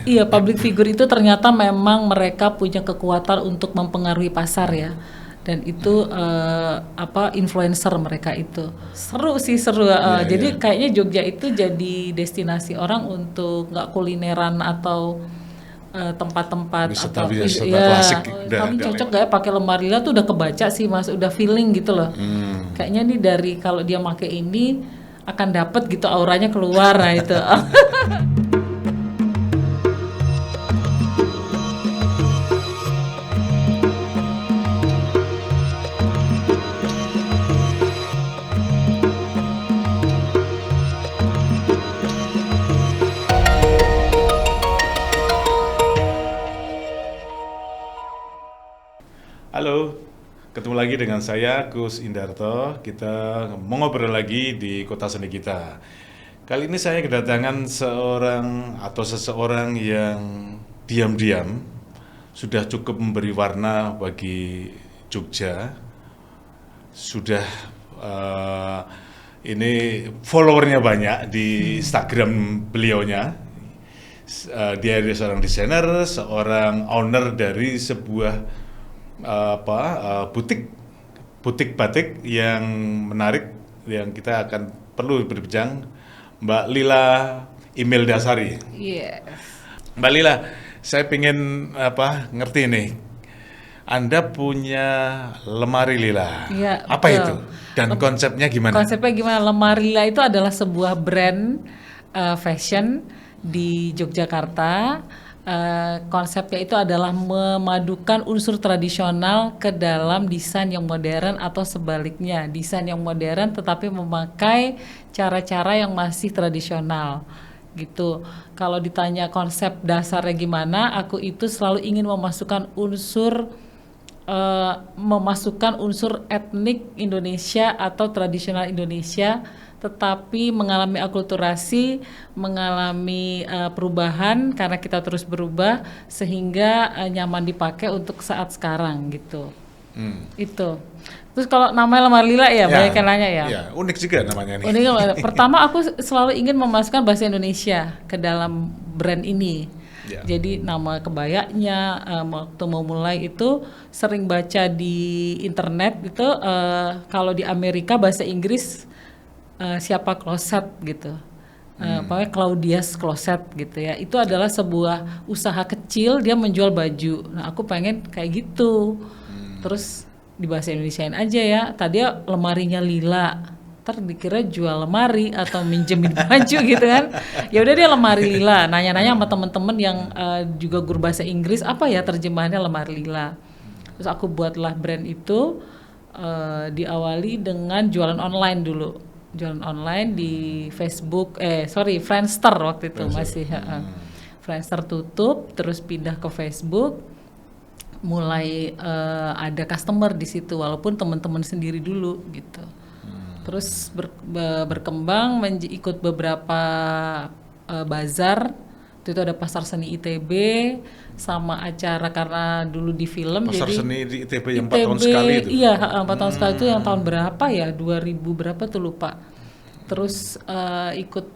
Iya, public figure itu ternyata memang mereka punya kekuatan untuk mempengaruhi pasar ya. Dan itu influencer mereka itu. Seru sih, seru. Iya, iya. Jadi kayaknya Jogja itu jadi destinasi orang untuk nggak kulineran atau tempat-tempat atau Wisata ya, klasik udah kami agak cocok lewat. gak ya pakai lemari lila tuh udah kebaca sih Mas, udah feeling gitu loh. Hmm. Kayaknya nih dari kalau dia pakai ini akan dapet gitu auranya keluar nah itu. Halo, ketemu lagi dengan saya Gus Indarto. Kita mau ngobrol lagi di Kota Seni kita. Kali ini saya kedatangan seseorang yang diam-diam sudah cukup memberi warna bagi Jogja. Sudah eh, ini followernya banyak di Instagram beliaunya. Dia seorang desainer, seorang owner dari sebuah butik batik yang menarik yang kita akan perlu berbincang, Mbak Lila Imelda Sari. Iya. Mbak Lila, saya pengen ngerti nih, Anda punya lemari lila. Iya, Apa betul. itu? Dan konsepnya gimana? Konsepnya gimana? Lemari Lila itu adalah sebuah brand fashion di Yogyakarta. Konsepnya itu adalah memadukan unsur tradisional ke dalam desain yang modern atau sebaliknya, desain yang modern tetapi memakai cara-cara yang masih tradisional gitu. Kalau ditanya konsep dasarnya gimana, aku itu selalu ingin memasukkan unsur etnik Indonesia atau tradisional Indonesia, tetapi mengalami akulturasi, mengalami perubahan karena kita terus berubah sehingga nyaman dipakai untuk saat sekarang gitu. Itu. Terus kalau namanya lemari lila ya, banyak yang nanya ya. Ya, unik juga namanya nih. Pertama aku selalu ingin memasukkan bahasa Indonesia ke dalam brand ini. Ya. Jadi nama kebayanya waktu mau mulai itu sering baca di internet itu kalau di Amerika bahasa Inggris siapa Closet gitu. Pokoknya Claudia's Closet gitu ya. Itu adalah sebuah usaha kecil dia menjual baju. Nah, aku pengen kayak gitu. Terus di bahasa Indonesiain aja ya. Tadi lemarinya lila. Ntar dikira jual lemari atau minjemin baju gitu kan. Ya udah dia lemari lila. Nanya-nanya sama temen-temen yang juga guru bahasa Inggris, apa ya terjemahannya lemari lila. Terus aku buatlah brand itu diawali dengan jualan online dulu. Jualan online di Facebook, Friendster waktu itu masih. Friendster tutup, terus pindah ke Facebook. Mulai ada customer di situ, walaupun teman-teman sendiri dulu gitu. Terus berkembang ikut beberapa bazar. Itu ada pasar seni ITB sama acara karena dulu di film. Pasar jadi seni di ITB yang 4 tahun sekali itu. Iya, 4 tahun sekali itu yang tahun berapa ya? 2000 berapa tuh lupa. Terus ikut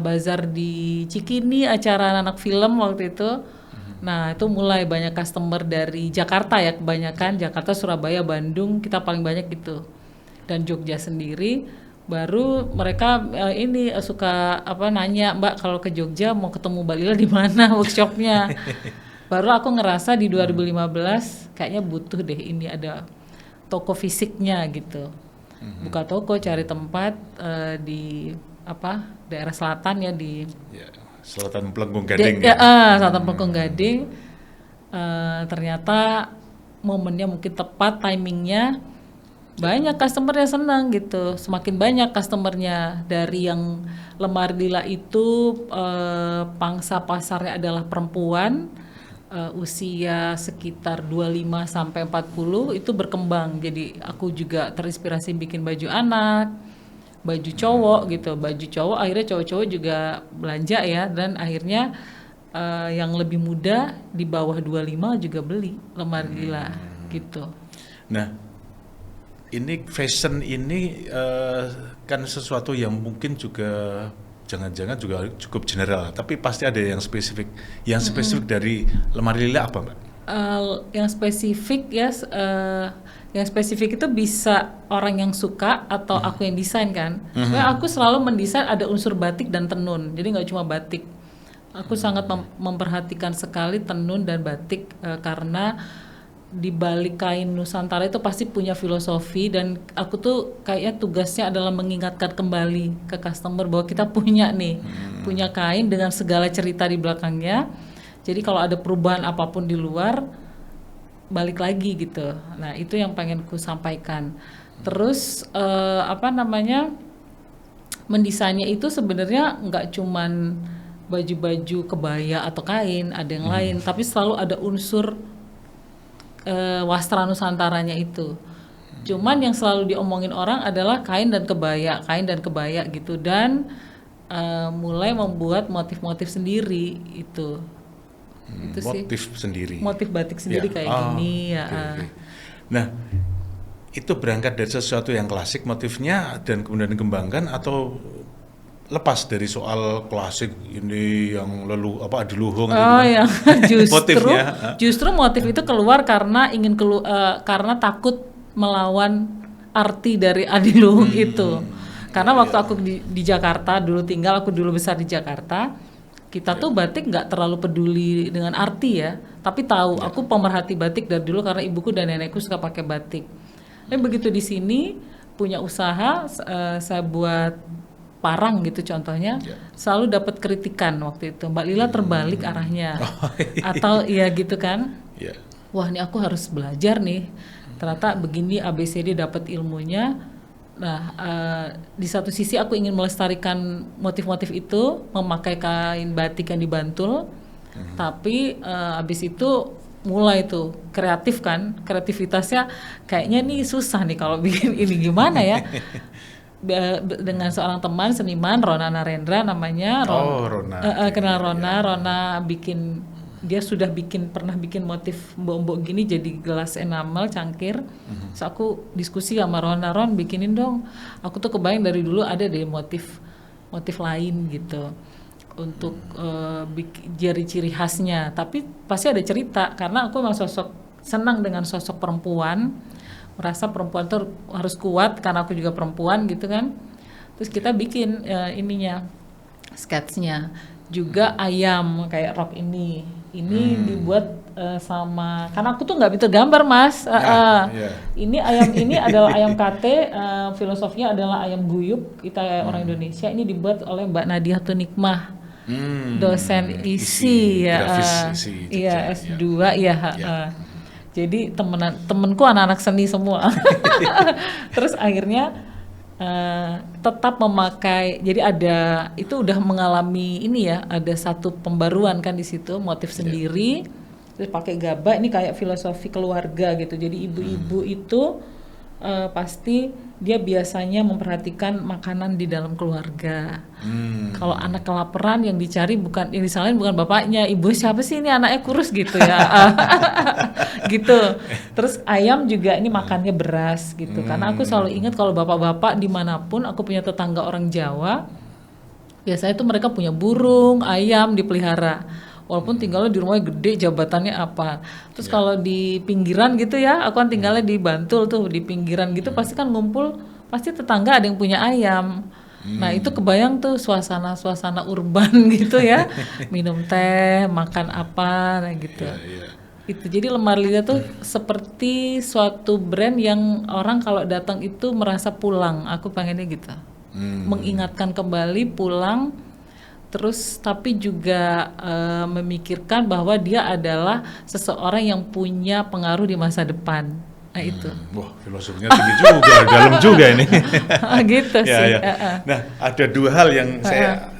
bazar di Cikini, acara anak film waktu itu. Nah itu mulai banyak customer dari Jakarta ya, kebanyakan Jakarta, Surabaya, Bandung, kita paling banyak gitu. Dan Jogja sendiri baru mereka suka nanya, Mbak kalau ke Jogja mau ketemu Mbak Lila di mana workshopnya. Baru aku ngerasa di 2015 kayaknya butuh deh ini ada toko fisiknya gitu. Buka toko, cari tempat di daerah selatan ya di Selatan Pelengkung Gading. Selatan Pelengkung Gading. Ternyata momennya mungkin tepat, timingnya. Banyak customer yang senang gitu, semakin banyak customernya. Dari yang lemari lila itu pangsa pasarnya adalah perempuan, usia sekitar 25 sampai 40 itu berkembang. Jadi aku juga terinspirasi bikin baju anak, baju cowok gitu. Baju cowok akhirnya cowok-cowok juga belanja ya, dan akhirnya yang lebih muda di bawah 25 juga beli lemari lila gitu. Nah, ini fashion ini kan sesuatu yang mungkin juga jangan-jangan juga cukup general, tapi pasti ada yang spesifik. Yang spesifik dari lemari lila apa, Mbak? Yang spesifik ya, yang spesifik itu bisa orang yang suka atau aku yang desain kan. Sebenarnya aku selalu mendesain ada unsur batik dan tenun, jadi nggak cuma batik. Aku sangat memperhatikan sekali tenun dan batik karena di balik kain Nusantara itu pasti punya filosofi, dan aku tuh kayaknya tugasnya adalah mengingatkan kembali ke customer bahwa kita punya punya kain dengan segala cerita di belakangnya. Jadi kalau ada perubahan apapun di luar, balik lagi gitu. Nah itu yang pengen ku sampaikan. Terus mendesainnya itu sebenarnya nggak cuman baju-baju kebaya atau kain, ada yang lain, tapi selalu ada unsur wastra Nusantaranya itu. Cuman yang selalu diomongin orang adalah kain dan kebaya gitu, dan mulai membuat motif-motif sendiri itu. Itu Motif sih. sendiri. Motif batik sendiri kayak gini ya. Okay. Nah, itu berangkat dari sesuatu yang klasik motifnya dan kemudian dikembangkan, atau lepas dari soal klasik ini yang adiluhung Ya, motifnya. justru motif itu keluar karena karena takut melawan arti dari adiluhung itu. Karena waktu aku di Jakarta dulu tinggal, aku dulu besar di Jakarta, kita tuh batik nggak terlalu peduli dengan arti ya, tapi tahu aku pemerhati batik dari dulu karena ibuku dan nenekku suka pakai batik. Dan begitu di sini punya usaha, saya buat parang gitu contohnya, selalu dapat kritikan waktu itu. Mbak Lila terbalik arahnya, atau iya gitu kan? Wah ini aku harus belajar nih. Ternyata begini ABCD dapat ilmunya. Nah di satu sisi aku ingin melestarikan motif-motif itu, memakai kain batik yang dibantul, tapi habis itu mulai tuh kreatif kan, kreativitasnya kayaknya nih susah nih kalau bikin ini gimana ya. Dengan seorang teman seniman Rona Narendra namanya. Rona. Kenal Rona. Rona dia sudah pernah bikin motif mbok-mbok gini jadi gelas enamel cangkir. So aku diskusi sama Rona, bikinin dong. Aku tuh kebayang dari dulu ada deh motif lain gitu untuk jadi ciri khasnya. Tapi pasti ada cerita karena aku memang senang dengan sosok perempuan. Merasa perempuan tuh harus kuat karena aku juga perempuan gitu kan. Terus kita bikin sketsnya juga ayam kayak rok ini dibuat sama, karena aku tuh nggak bisa gambar Mas. Ini ayam ini adalah ayam kate, filosofinya adalah ayam guyup kita orang Indonesia. Ini dibuat oleh Mbak Nadia Tunikmah, dosen isi S2 ya. Jadi temenku anak-anak seni semua. Terus akhirnya tetap memakai, jadi itu udah mengalami ini ya, ada satu pembaruan kan di situ, motif sendiri, terus pakai gabah, ini kayak filosofi keluarga gitu. Jadi ibu-ibu itu pasti dia biasanya memperhatikan makanan di dalam keluarga. Kalau anak kelaparan yang disalahin bukan bapaknya, ibu siapa sih ini anaknya kurus gitu ya. Gitu. Terus ayam juga ini makannya beras gitu. Karena aku selalu ingat kalau bapak-bapak dimanapun, aku punya tetangga orang Jawa, biasanya tuh mereka punya burung, ayam dipelihara. Walaupun tinggalnya di rumahnya gede, jabatannya apa. Terus kalau di pinggiran gitu ya, aku kan tinggalnya di Bantul tuh, di pinggiran gitu pasti kan ngumpul, pasti tetangga ada yang punya ayam. Nah itu kebayang tuh suasana urban gitu ya, minum teh, makan apa, nah gitu. Itu jadi Lemari Lila tuh seperti suatu brand yang orang kalau datang itu merasa pulang. Aku pengennya gitu, mengingatkan kembali pulang. Terus tapi juga memikirkan bahwa dia adalah seseorang yang punya pengaruh di masa depan. Nah itu. Wah filosofinya tinggi juga, dalam juga ini. Gitu sih. Nah ada dua hal yang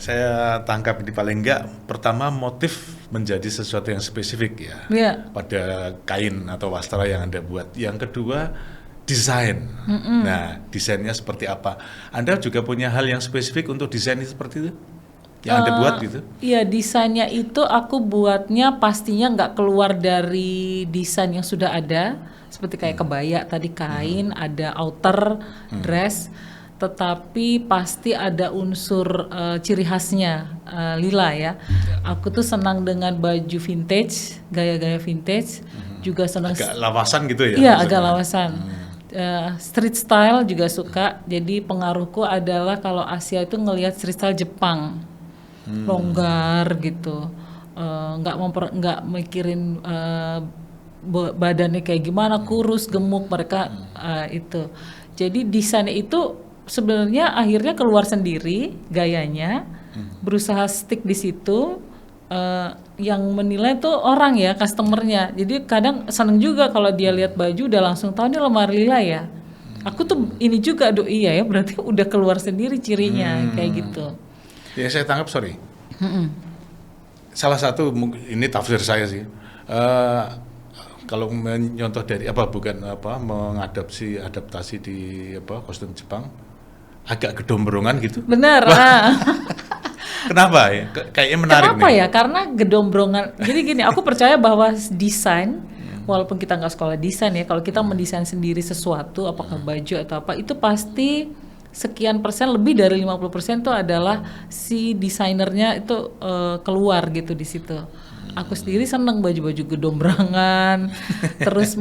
saya tangkap di paling enggak. Pertama, motif menjadi sesuatu yang spesifik ya. Pada kain atau wastra yang Anda buat. Yang kedua, desain. Nah desainnya seperti apa? Anda juga punya hal yang spesifik untuk desain seperti itu? Yang Anda buat gitu? Iya, desainnya itu aku buatnya pastinya nggak keluar dari desain yang sudah ada, seperti kayak kebaya tadi, kain, ada outer dress, tetapi pasti ada unsur ciri khasnya Lila ya. Aku tuh senang dengan baju vintage, gaya-gaya vintage, juga senang agak lawasan gitu ya? Iya, agak lawasan. Street style juga suka. Jadi pengaruhku adalah kalau Asia itu ngelihat street style Jepang, longgar gitu, nggak mikirin badannya kayak gimana, kurus, gemuk mereka itu. Jadi desain itu sebenarnya akhirnya keluar sendiri gayanya, berusaha stick di situ. Yang menilai tuh orang ya, customernya. Jadi kadang seneng juga kalau dia lihat baju udah langsung tahu ini lemari Lila ya. Aku tuh ini juga iya ya, berarti udah keluar sendiri cirinya kayak gitu. Ya saya tangkap, sorry. Salah satu ini tafsir saya sih. Kalau menyontoh dari adaptasi di kostum Jepang agak gedombrongan gitu. Benar. Kenapa ya? Kayaknya menarik. Kenapa nih. Ya? Karena gedombrongan. Jadi gini, aku percaya bahwa desain, walaupun kita nggak sekolah desain ya, kalau kita mendesain sendiri sesuatu, apakah baju atau apa, itu pasti sekian persen, lebih dari 50% itu adalah si desainernya itu keluar gitu di situ. Aku sendiri seneng baju-baju gedombrangan, terus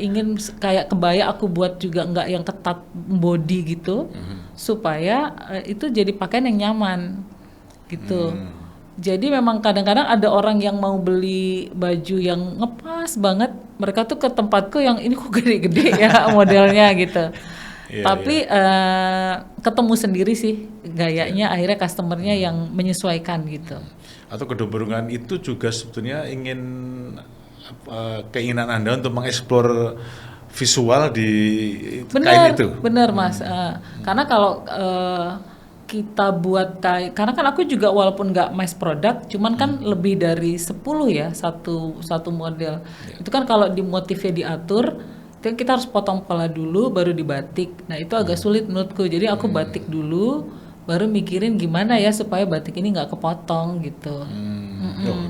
ingin kayak kebaya aku buat juga nggak yang ketat body gitu, supaya itu jadi pakaian yang nyaman gitu. Jadi memang kadang-kadang ada orang yang mau beli baju yang ngepas banget, mereka tuh ke tempatku yang ini kok gede-gede ya modelnya gitu. Tapi ketemu sendiri sih gayanya, akhirnya customernya yang menyesuaikan gitu. Atau kedombrongan itu juga sebetulnya keinginan Anda untuk mengeksplor visual di kain itu. Bener Mas, karena kalau kita buat karena kan aku juga walaupun nggak mass product, cuman kan lebih dari 10 ya satu model. Itu kan kalau di motifnya diatur, kita harus potong kepala dulu baru dibatik. Nah itu agak sulit menurutku. Jadi aku batik dulu, baru mikirin gimana ya supaya batik ini nggak kepotong gitu.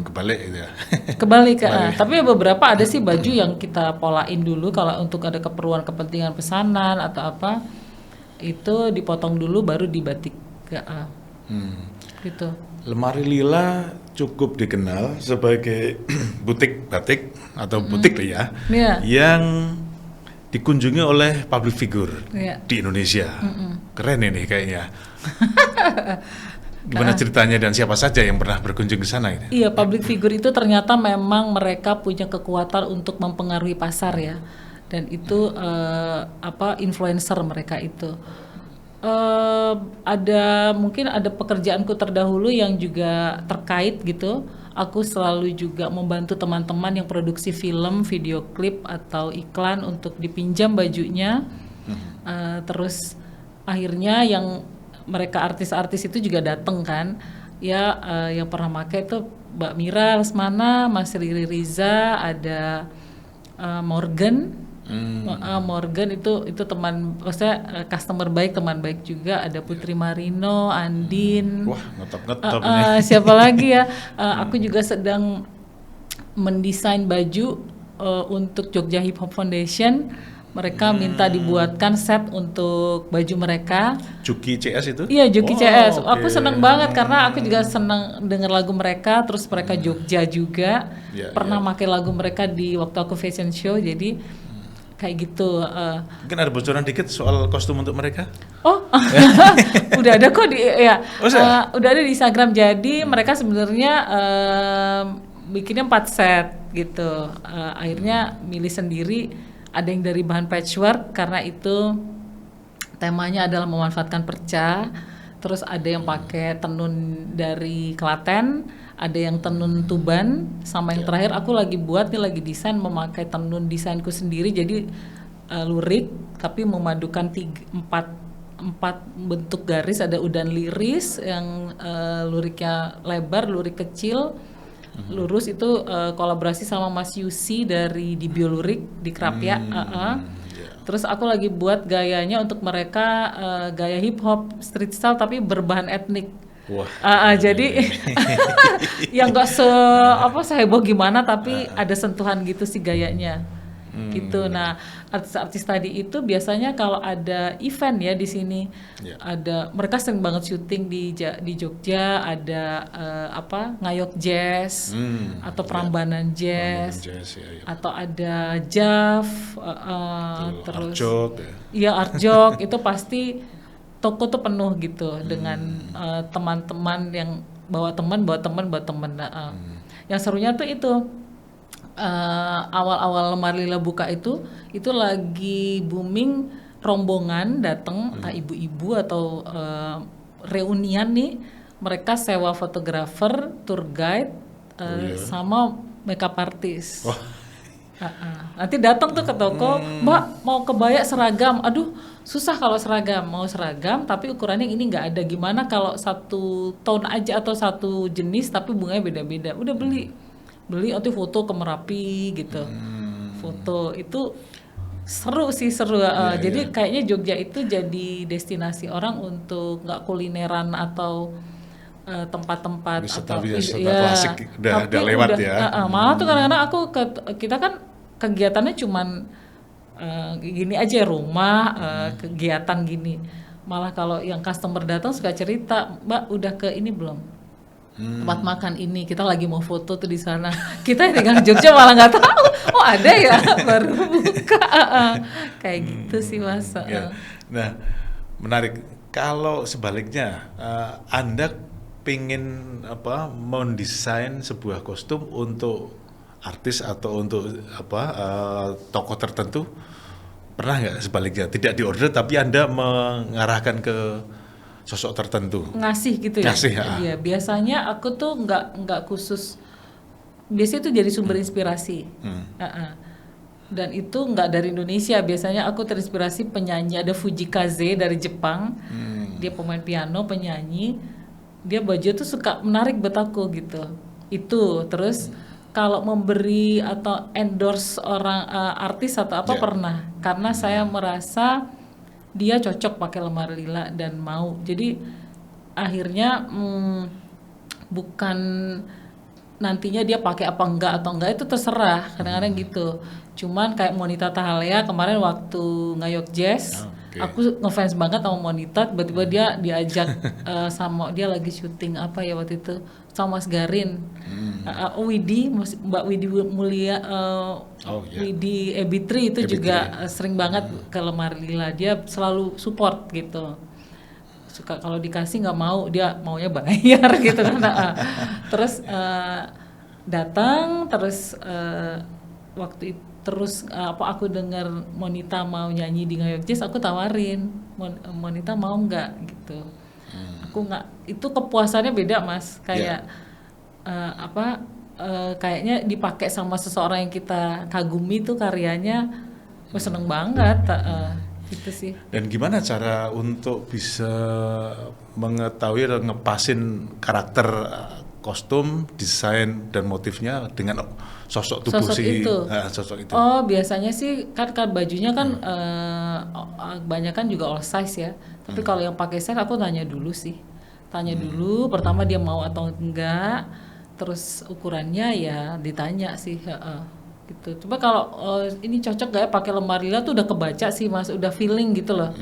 Kebalik gitu ya. Kebalik. Tapi beberapa ada sih baju yang kita polain dulu kalau untuk ada keperluan kepentingan pesanan atau apa, itu dipotong dulu baru dibatik. Gitu. Lemari Lila cukup dikenal sebagai butik batik atau butik ya, yang dikunjungi oleh public figure di Indonesia. Keren ini kayaknya. Gimana ceritanya dan siapa saja yang pernah berkunjung ke sana? Iya, public figure itu ternyata memang mereka punya kekuatan untuk mempengaruhi pasar ya, dan itu influencer mereka itu. Mungkin ada pekerjaanku terdahulu yang juga terkait gitu. Aku selalu juga membantu teman-teman yang produksi film, video klip atau iklan untuk dipinjam bajunya. Terus akhirnya yang mereka artis-artis itu juga datang kan. Ya yang pernah pakai itu Mbak Mira Lesmana, Mas Riri Riza, ada Morgan. Morgan itu teman, maksudnya customer baik, teman baik juga. Ada Putri Marino, Andin. Wah, ngetop nih. Siapa lagi ya? Aku juga sedang mendesain baju untuk Jogja Hip Hop Foundation. Mereka minta dibuatkan set untuk baju mereka. Juki CS itu? Iya, Juki CS. Okay. Aku seneng banget karena aku juga seneng denger lagu mereka. Terus mereka Jogja juga. Pernah pakai lagu mereka di waktu aku fashion show. Jadi kayak gitu. Mungkin ada bocoran dikit soal kostum untuk mereka? Udah ada kok udah ada di Instagram. Jadi mereka sebenarnya bikinnya 4 set gitu. Akhirnya milih sendiri. Ada yang dari bahan patchwork karena itu temanya adalah memanfaatkan perca. Terus ada yang pakai tenun dari Klaten, ada yang tenun Tuban, sama yang terakhir aku lagi lagi desain memakai tenun desainku sendiri, jadi lurik tapi memadukan 4 bentuk garis. Ada udan liris yang luriknya lebar, lurik kecil, lurus itu kolaborasi sama Mas Yusi dari di Biolurik di Krapia. Terus aku lagi buat gayanya untuk mereka gaya hip hop street style tapi berbahan etnik. Wah. Jadi yang nggak seheboh gimana tapi ada sentuhan gitu sih gayanya. gitu. Nah, artis-artis tadi itu biasanya kalau ada event ya di sini, ada mereka sering banget syuting di Jogja, ada ngayok jazz atau Prambanan jazz, atau ada Jav, terus Arjok, Arjok itu pasti toko tuh penuh gitu dengan teman-teman yang bawa teman. Yang serunya tuh itu awal-awal Lemari Lila buka itu lagi booming rombongan datang, entah ibu-ibu atau reunian nih, mereka sewa fotografer, tour guide, sama makeup artist. Nanti datang tuh ke toko, Mbak mau kebaya seragam, aduh susah kalau seragam, mau seragam tapi ukurannya ini nggak ada, gimana kalau satu tone aja atau satu jenis tapi bunganya beda-beda, udah beli nanti foto ke Merapi gitu. Foto itu seru. Jadi kayaknya Jogja itu jadi destinasi orang untuk nggak kulineran atau tempat-tempat wisata klasik udah lewat ya. Malah tuh kadang-kadang kita kan kegiatannya cuman gini aja, rumah, kegiatan gini. Malah kalau yang customer datang suka cerita, Mbak udah ke ini belum? Tempat makan ini, kita lagi mau foto tuh di sana. Kita yang tinggal Jogja malah nggak tahu. Oh ada ya, baru buka. Kayak gitu sih Mas. Nah, menarik. Kalau sebaliknya, Anda pengen mendesain sebuah kostum untuk artis atau untuk tokoh tertentu, pernah nggak sebaliknya tidak diorder tapi Anda mengarahkan ke sosok tertentu, ngasih gitu ya? Ngasih, iya, biasanya aku tuh nggak khusus, biasanya itu jadi sumber inspirasi. Dan itu nggak dari Indonesia, biasanya aku terinspirasi penyanyi, ada Fujikaze dari Jepang, dia pemain piano, penyanyi, dia baju tuh suka menarik buat aku gitu. Itu terus kalau memberi atau endorse orang artis atau apa pernah, karena saya merasa dia cocok pakai Lemari Lila dan mau. Jadi akhirnya bukan nantinya dia pakai apa enggak atau enggak, itu terserah, kadang-kadang gitu. Cuman kayak Monita Tahalea kemarin waktu ngayok jazz, aku ngefans banget sama Monita, tiba-tiba dia diajak sama dia lagi syuting apa ya waktu itu sama Mas Garin, Mbak Widi Mulia, Widi Ebitri itu juga sering banget ke Lemari Lila, dia selalu support gitu. Suka kalau dikasih nggak mau, dia maunya bayar gitu kan. Terus datang terus waktu itu aku dengar Monita mau nyanyi di Ngayok Jazz, aku tawarin Monita mau nggak gitu. Aku nggak, itu kepuasannya beda Mas, kayak kayaknya dipakai sama seseorang yang kita kagumi tuh karyanya, seneng banget. Gitu sih. Dan gimana cara untuk bisa mengetahui atau ngepasin karakter kostum, desain dan motifnya dengan sosok tubuh sosok itu? Oh, biasanya sih kan bajunya kan kebanyakan juga all size ya. Tapi kalau yang pakai size aku tanya dulu sih. Dulu pertama dia mau atau enggak. Terus ukurannya ya ditanya sih, gitu. Coba kalau ini cocok gak ya pakai Lemari Lila tuh udah kebaca sih Mas, udah feeling gitu loh.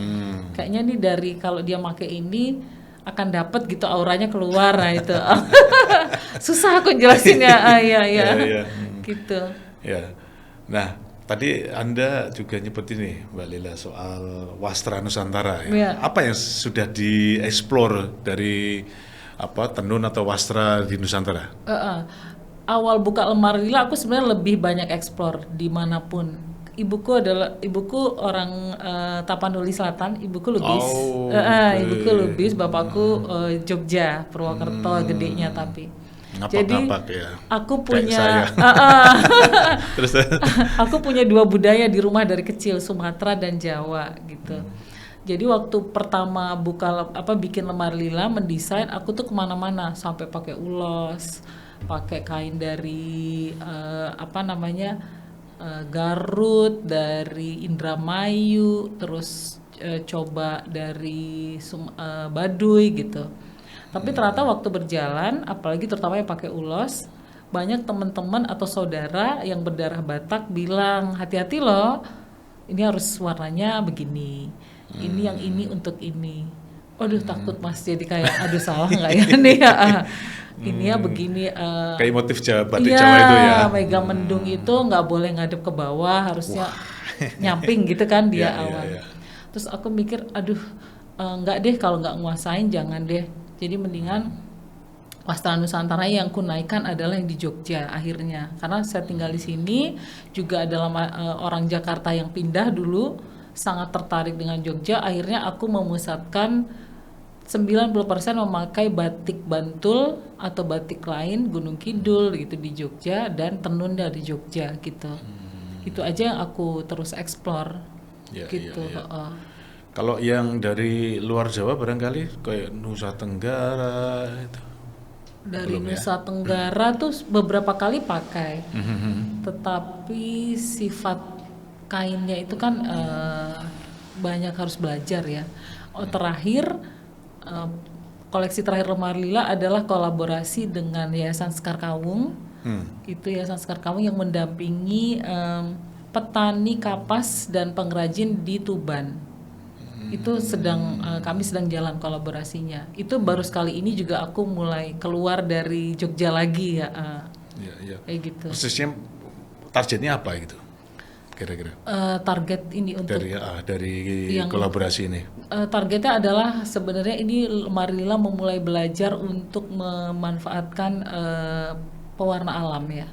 Kayaknya nih dari kalau dia pakai ini akan dapat gitu auranya keluar, nah itu. Susah aku jelasin ya. Iya. Gitu. Ya. Nah, tadi Anda juga nyebut ini Mbak Lila soal wastra Nusantara ya. Apa yang sudah dieksplor dari tenun atau wastra di Nusantara? Awal buka Lemari Lila aku sebenarnya lebih banyak eksplor dimanapun. Ibuku orang Tapanuli Selatan, ibuku lubis. Ibuku lubis, bapakku Jogja, Purwokerto gedenya tapi. Jadi ya. Aku punya aku punya dua budaya di rumah dari kecil, Sumatera dan Jawa gitu. Jadi waktu pertama bikin Lemari Lila, mendesain, aku tuh kemana-mana sampai pakai ulos, pakai kain dari Garut, dari Indramayu, terus coba dari Baduy gitu. Tapi ternyata waktu berjalan, apalagi terutama yang pakai ulos, banyak teman-teman atau saudara yang berdarah Batak bilang hati-hati loh, ini harus warnanya begini, ini yang ini untuk ini. Aduh takut Mas, jadi kayak aduh salah nggak ya nih ya. Ini ya begini. Kayak motif batik Jawa itu ya. Mega mendung itu nggak boleh ngadep ke bawah, harusnya nyamping gitu kan dia awal. Terus aku mikir, aduh nggak deh, kalau nggak nguasain jangan deh. Jadi mendingan Wastra Nusantara yang kunaikan adalah yang di Jogja akhirnya. Karena saya tinggal di sini, juga adalah orang Jakarta yang pindah dulu, sangat tertarik dengan Jogja. Akhirnya aku memusatkan 90% memakai batik Bantul atau batik lain Gunung Kidul gitu di Jogja, dan tenun dari Jogja gitu. Itu aja yang aku terus explore gitu. Kalau yang dari luar Jawa barangkali kayak Nusa Tenggara itu. Dari Nusa Tenggara tuh beberapa kali pakai, tetapi sifat kainnya itu kan banyak harus belajar ya. Terakhir koleksi terakhir Lemari Lila adalah kolaborasi dengan Yayasan Sekar Kawung. Itu Yayasan Sekar Kawung yang mendampingi petani kapas dan pengrajin di Tuban. Itu kami sedang jalan kolaborasinya. Itu baru sekali ini juga aku mulai keluar dari Jogja lagi ya. Kayak gitu. Persisnya targetnya apa gitu kira-kira? Target ini untuk dari kolaborasi ini. Targetnya adalah sebenarnya ini Lemari Lila memulai belajar untuk memanfaatkan pewarna alam ya.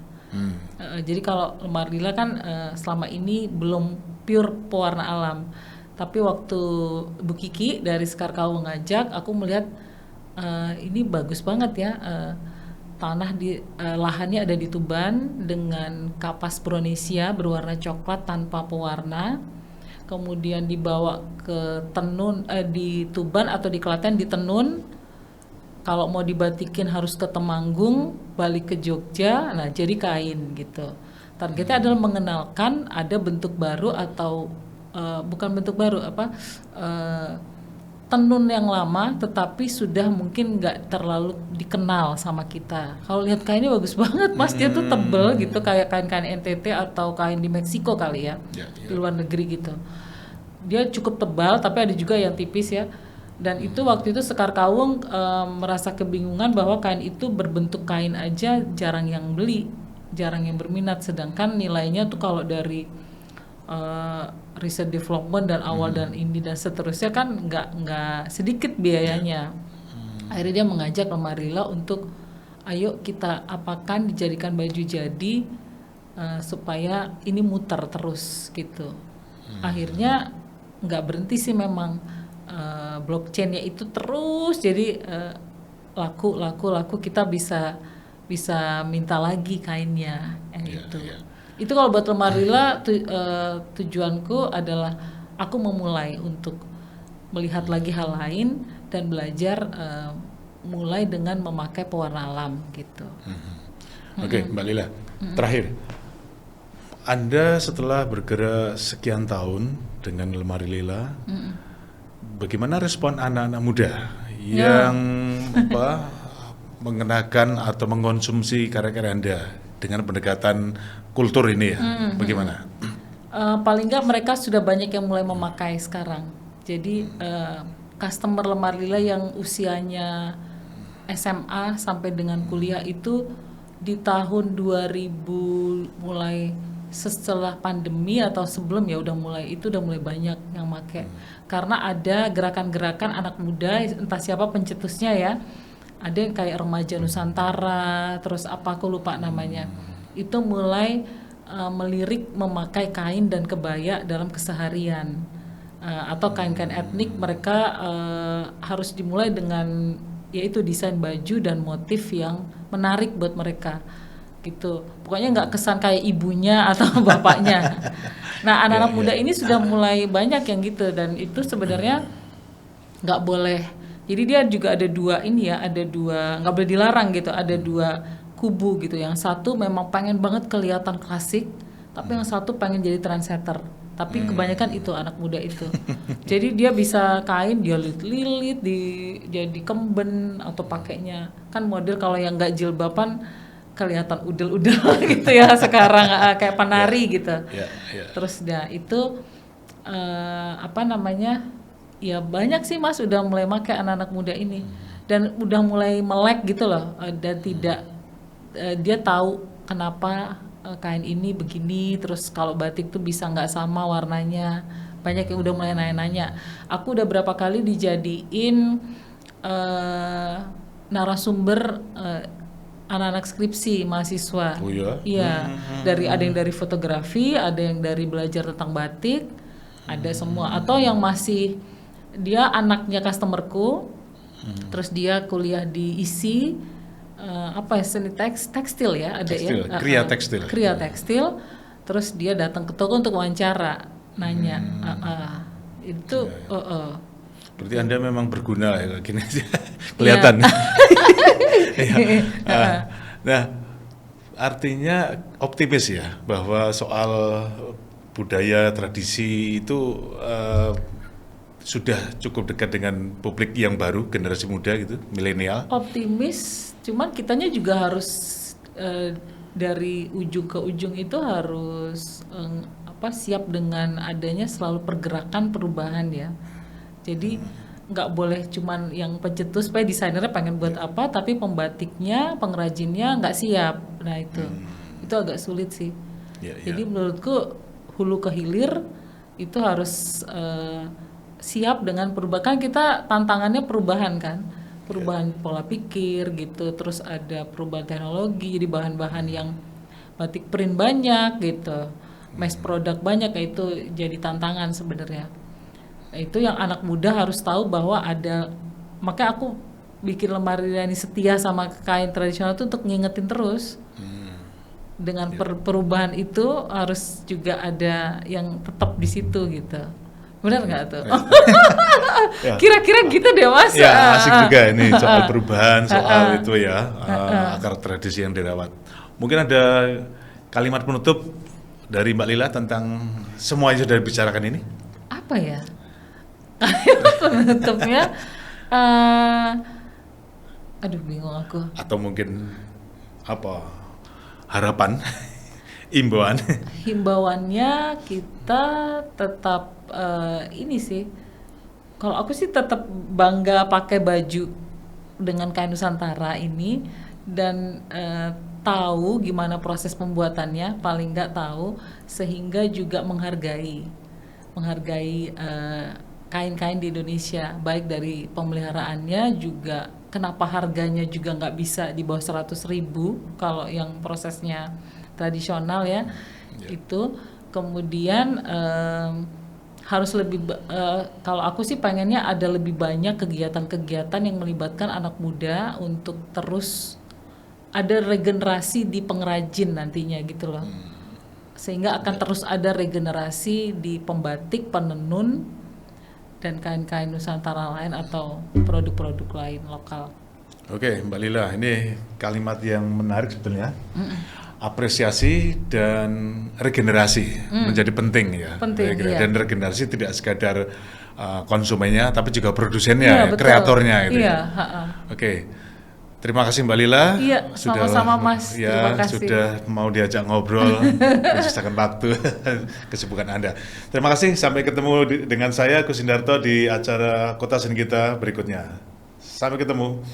Jadi kalau Lemari Lila kan selama ini belum pure pewarna alam. Tapi waktu Bu Kiki dari Sekar Kawung ngajak, aku melihat ini bagus banget ya, tanah di lahannya ada di Tuban dengan kapas Bronesia berwarna coklat tanpa pewarna, kemudian dibawa ke tenun di Tuban atau di Klaten ditenun. Kalau mau dibatikin harus ke Temanggung, balik ke Jogja, nah jadi kain gitu. Targetnya adalah mengenalkan ada bentuk baru atau bukan bentuk baru tenun yang lama tetapi sudah mungkin nggak terlalu dikenal sama kita. Kalau lihat kainnya bagus banget Mas, dia tuh tebel gitu kayak kain-kain NTT atau kain di Meksiko kali ya, di luar negeri gitu. Dia cukup tebal tapi ada juga yang tipis ya. Dan itu waktu itu Sekar Kawung merasa kebingungan bahwa kain itu berbentuk kain aja jarang yang beli, jarang yang berminat, sedangkan nilainya tuh kalau dari research development dan awal dan ini dan seterusnya kan nggak sedikit biayanya. Akhirnya dia mengajak Lemari Lila untuk ayo kita apakan dijadikan baju jadi supaya ini muter terus gitu. Akhirnya nggak berhenti sih memang, blockchainnya itu terus jadi laku kita bisa minta lagi kainnya gitu. Itu kalau buat Lemari Lila tujuanku adalah aku memulai untuk melihat lagi hal lain dan belajar mulai dengan memakai pewarna alam gitu. Oke, Mbak Lila, terakhir, Anda setelah bergerak sekian tahun dengan Lemari Lila, bagaimana respon anak-anak muda yang mengenakan atau mengkonsumsi karya-karya Anda dengan pendekatan kultur ini ya, bagaimana? Paling nggak mereka sudah banyak yang mulai memakai sekarang. Jadi customer Lemari Lila yang usianya SMA sampai dengan kuliah itu di tahun 2000 mulai setelah pandemi atau sebelum ya udah mulai banyak yang make. Karena ada gerakan-gerakan anak muda, entah siapa pencetusnya ya. Ada yang kayak Remaja Nusantara, terus apa aku lupa namanya. Itu mulai melirik memakai kain dan kebaya dalam keseharian. Atau kain-kain etnik mereka harus dimulai dengan yaitu desain baju dan motif yang menarik buat mereka. Gitu. Pokoknya nggak kesan kayak ibunya atau bapaknya. Nah, anak-anak muda ini sudah mulai banyak yang gitu, dan itu sebenarnya nggak boleh. Jadi dia juga ada dua nggak boleh dilarang gitu, ada dua kubu gitu. Yang satu memang pengen banget kelihatan klasik, tapi yang satu pengen jadi trendsetter. Tapi kebanyakan itu anak muda itu. Jadi dia bisa kain, dia lilit-lilit, jadi kemben atau pakainya. Kan model kalau yang nggak jilbaban kelihatan udel-udel gitu ya sekarang kayak penari gitu. Terus itu apa namanya, ya banyak sih Mas udah mulai pakai anak-anak muda ini dan udah mulai melek gitu loh, dan tidak dia tahu kenapa kain ini begini, terus kalau batik tuh bisa nggak sama warnanya. Banyak yang udah mulai nanya-nanya. Aku udah berapa kali dijadiin narasumber anak-anak skripsi mahasiswa. Oh ya? Iya, ada yang dari fotografi, ada yang dari belajar tentang batik, ada semua. Atau yang masih dia anaknya customerku, terus dia kuliah di ISI, seni tekstil ya, ada tekstil, ya. Kriya tekstil. Terus dia datang ke toko untuk wawancara, nanya, itu. Berarti Anda memang berguna ya, gini aja kelihatan. Nah, artinya optimis ya bahwa soal budaya tradisi itu sudah cukup dekat dengan publik yang baru, generasi muda gitu, milenial. Optimis, cuman kitanya juga harus dari ujung ke ujung itu harus siap dengan adanya selalu pergerakan perubahan ya. Jadi nggak boleh cuman yang pencetus, supaya desainernya pengen buat apa, tapi pembatiknya, pengrajinnya nggak siap. Nah itu agak sulit sih. Jadi menurutku hulu ke hilir itu harus siap dengan perubahan. Kita tantangannya perubahan kan, perubahan pola pikir gitu, terus ada perubahan teknologi, jadi bahan-bahan yang batik print banyak gitu, mass product banyak, itu jadi tantangan sebenarnya. Itu yang anak muda harus tahu bahwa ada, makanya aku bikin lemari Riani setia sama kain tradisional itu untuk ngingetin terus. Dengan perubahan itu harus juga ada yang tetap di situ gitu. Benar nggak tuh? Kira-kira gitu deh Mas. Ya asik juga ini soal perubahan, soal itu ya, akar tradisi yang dirawat. Mungkin ada kalimat penutup dari Mbak Lila tentang semua yang sudah dibicarakan ini? Apa ya? Penutupnya, aduh bingung aku. Atau mungkin apa harapan, imbauan? Himbauannya kita tetap ini sih. Kalau aku sih tetap bangga pakai baju dengan kain Nusantara ini dan tahu gimana proses pembuatannya, paling nggak tahu, sehingga juga menghargai kain-kain di Indonesia, baik dari pemeliharaannya juga, kenapa harganya juga nggak bisa di bawah 100.000 kalau yang prosesnya tradisional ya. Itu kemudian harus lebih kalau aku sih pengennya ada lebih banyak kegiatan-kegiatan yang melibatkan anak muda untuk terus ada regenerasi di pengrajin nantinya gitu loh, sehingga akan terus ada regenerasi di pembatik, penenun, dan kain-kain Nusantara lain atau produk-produk lain lokal. Oke, Mbak Lila, ini kalimat yang menarik sebetulnya. Apresiasi dan regenerasi menjadi penting ya. Penting, iya. Dan regenerasi tidak sekadar konsumennya, tapi juga produsennya, iya, kreatornya itu. Iya, Oke. Terima kasih Mbak Lila. Iya, sama-sama Mas. Ya, terima kasih. Sudah mau diajak ngobrol, menyisakan waktu, kesibukan Anda. Terima kasih, sampai ketemu dengan saya, Gus Indarto, di acara Kota Seni kita berikutnya. Sampai ketemu.